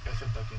כסף תקין.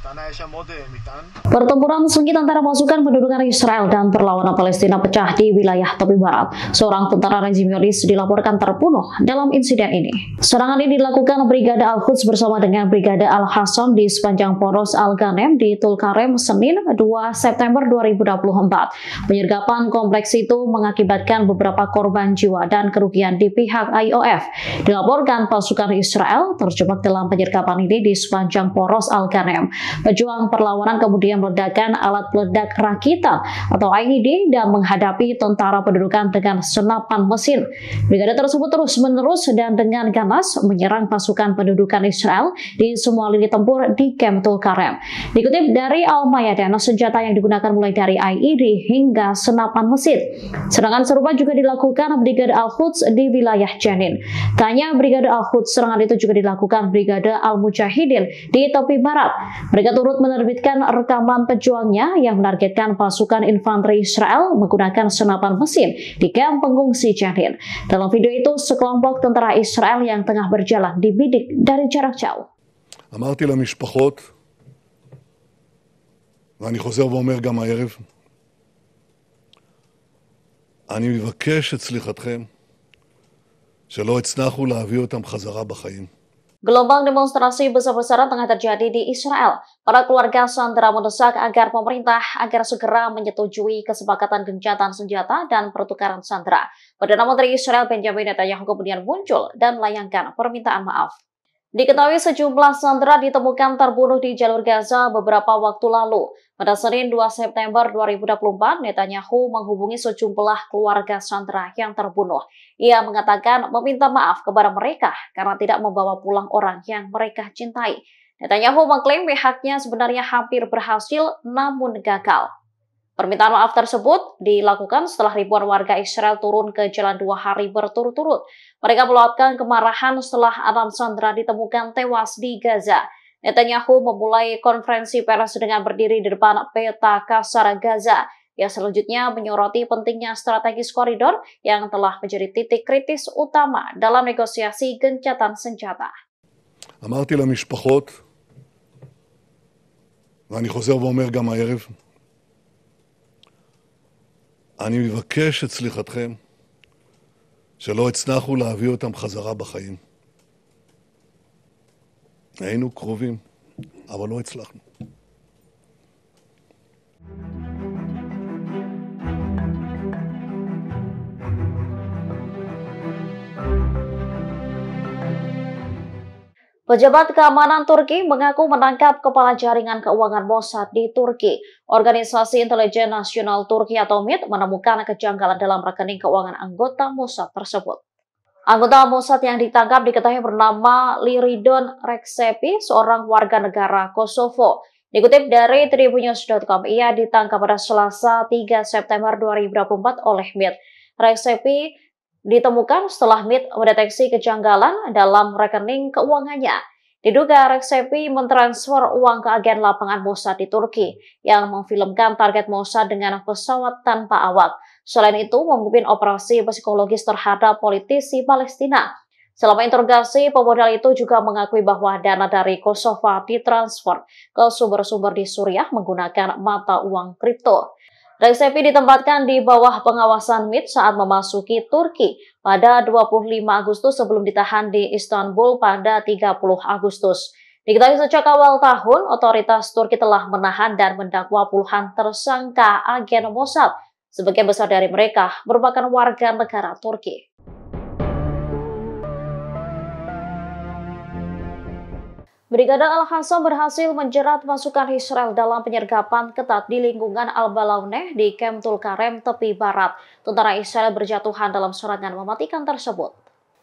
tanah יש שם עוד מטען. Pertempuran sengit antara pasukan pendudukan Israel dan perlawanan Palestina pecah di wilayah tepi barat. Seorang tentara rezim Zionis dilaporkan terbunuh dalam insiden ini. Serangan ini dilakukan Brigade Al-Quds bersama dengan Brigade Al-Hassam di sepanjang poros Al-Ghanem di Tulkarem, Senin 2 September 2024. Penyergapan kompleks itu mengakibatkan beberapa korban jiwa dan kerugian di pihak IOF. Dilaporkan pasukan Israel terjebak dalam penyergapan ini di sepanjang poros Al-Ghanem. Pejuang perlawanan kemudian meledakkan alat peledak rakitan atau IED dan menghadapi tentara pendudukan dengan senapan mesin. Brigade tersebut terus-menerus dan dengan ganas menyerang pasukan pendudukan Israel di semua lini tempur di Kem Tulkarem. Dikutip dari Al-Mayadin, senjata yang digunakan mulai dari IED hingga senapan mesin. Serangan serupa juga dilakukan Brigade Al-Quds di wilayah Jenin. Tak hanya Brigade Al-Quds, serangan itu juga dilakukan Brigade Al-Mujahidin di tepi barat. Mereka turut menerbitkan rekaman pejuangnya yang menargetkan pasukan infanteri Israel menggunakan senapan mesin di kamp pengungsi Jenin. Dalam video itu, sekelompok tentara Israel yang tengah berjalan dibidik dari jarak jauh. אמרתי למשפחות, ואני חוזר ואומר גם הערב, אני מבקש את סליחתכם שלא הצלחנו להביא אותם חזרה בחיים. Gelombang demonstrasi besar-besaran tengah terjadi di Israel. Para keluarga sandera mendesak agar pemerintah segera menyetujui kesepakatan gencatan senjata dan pertukaran sandera. Perdana Menteri Israel Benjamin Netanyahu kemudian muncul dan melayangkan permintaan maaf. Diketahui sejumlah sandera ditemukan terbunuh di jalur Gaza beberapa waktu lalu. Pada Senin 2 September 2024, Netanyahu menghubungi sejumlah keluarga sandera yang terbunuh. Ia mengatakan meminta maaf kepada mereka karena tidak membawa pulang orang yang mereka cintai. Netanyahu mengklaim pihaknya sebenarnya hampir berhasil namun gagal. Permintaan maaf tersebut dilakukan setelah ribuan warga Israel turun ke jalan 2 hari berturut-turut. Mereka meluapkan kemarahan setelah 6 sandera ditemukan tewas di Gaza. Netanyahu memulai konferensi pers dengan berdiri di depan peta kasar Gaza. Yang selanjutnya menyoroti pentingnya strategis koridor yang telah menjadi titik kritis utama dalam negosiasi gencatan senjata. אמרתי למשפחות, ואני חוזר ואומר גם הערב, אני מבקש את סליחתכם שלא הצלחנו להביא אותם חזרה בחיים. היינו קרובים, אבל לא הצלחנו. Pejabat keamanan Turki mengaku menangkap kepala jaringan keuangan Mossad di Turki. Organisasi Intelijen Nasional Turki atau MIT menemukan kejanggalan dalam rekening keuangan anggota Mossad tersebut. Anggota Mossad yang ditangkap diketahui bernama Liridon Reksepi, seorang warga negara Kosovo. Dikutip dari tribunnews.com, ia ditangkap pada Selasa 3 September 2024 oleh MIT. Reksepi ditemukan setelah MIT mendeteksi kejanggalan dalam rekening keuangannya. Diduga Reksepi mentransfer uang ke agen lapangan Mossad di Turki yang memfilmkan target Mossad dengan pesawat tanpa awak. Selain itu, memimpin operasi psikologis terhadap politisi Palestina. Selama interogasi, pemodal itu juga mengakui bahwa dana dari Kosovo ditransfer ke sumber-sumber di Suriah menggunakan mata uang kripto. Reksepi ditempatkan di bawah pengawasan MIT saat memasuki Turki pada 25 Agustus sebelum ditahan di Istanbul pada 30 Agustus. Diketahui sejak awal tahun, otoritas Turki telah menahan dan mendakwa puluhan tersangka agen Mossad. Sebagian besar dari mereka merupakan warga negara Turki. Brigade Al-Hassam berhasil menjerat pasukan Israel dalam penyergapan ketat di lingkungan Al-Balauneh di Kem Tulkarem tepi barat. Tentara Israel berjatuhan dalam serangan mematikan tersebut.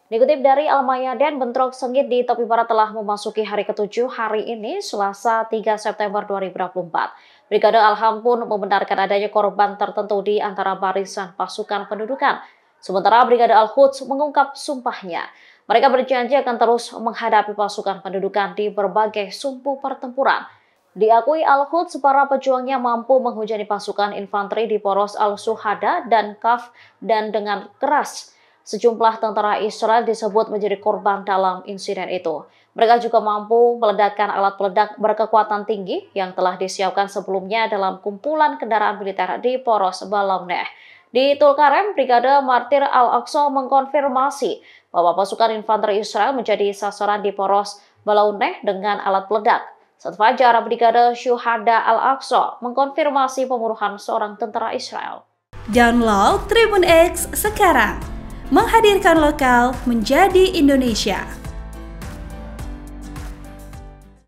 Dikutip dari Al-Mayadin, bentrok sengit di tepi barat telah memasuki hari ke-7 hari ini, Selasa 3 September 2024. Brigade Al-Ham pun membenarkan adanya korban tertentu di antara barisan pasukan pendudukan. Sementara Brigade Al-Quds mengungkap sumpahnya. Mereka berjanji akan terus menghadapi pasukan pendudukan di berbagai sumpu pertempuran. Diakui Al-Quds, para pejuangnya mampu menghujani pasukan infanteri di poros Al-Suhada dan Kaf dan dengan keras. Sejumlah tentara Israel disebut menjadi korban dalam insiden itu. Mereka juga mampu meledakkan alat peledak berkekuatan tinggi yang telah disiapkan sebelumnya dalam kumpulan kendaraan militer di Poros Balauneh. Di Tulkarem, Brigade Martir Al-Aqsa mengkonfirmasi bahwa pasukan infanteri Israel menjadi sasaran di Poros Balauneh dengan alat peledak. Saat Fajar, Brigade Syuhada Al-Aqsa mengkonfirmasi pembunuhan seorang tentara Israel. Download Tribun X sekarang, menghadirkan lokal menjadi Indonesia.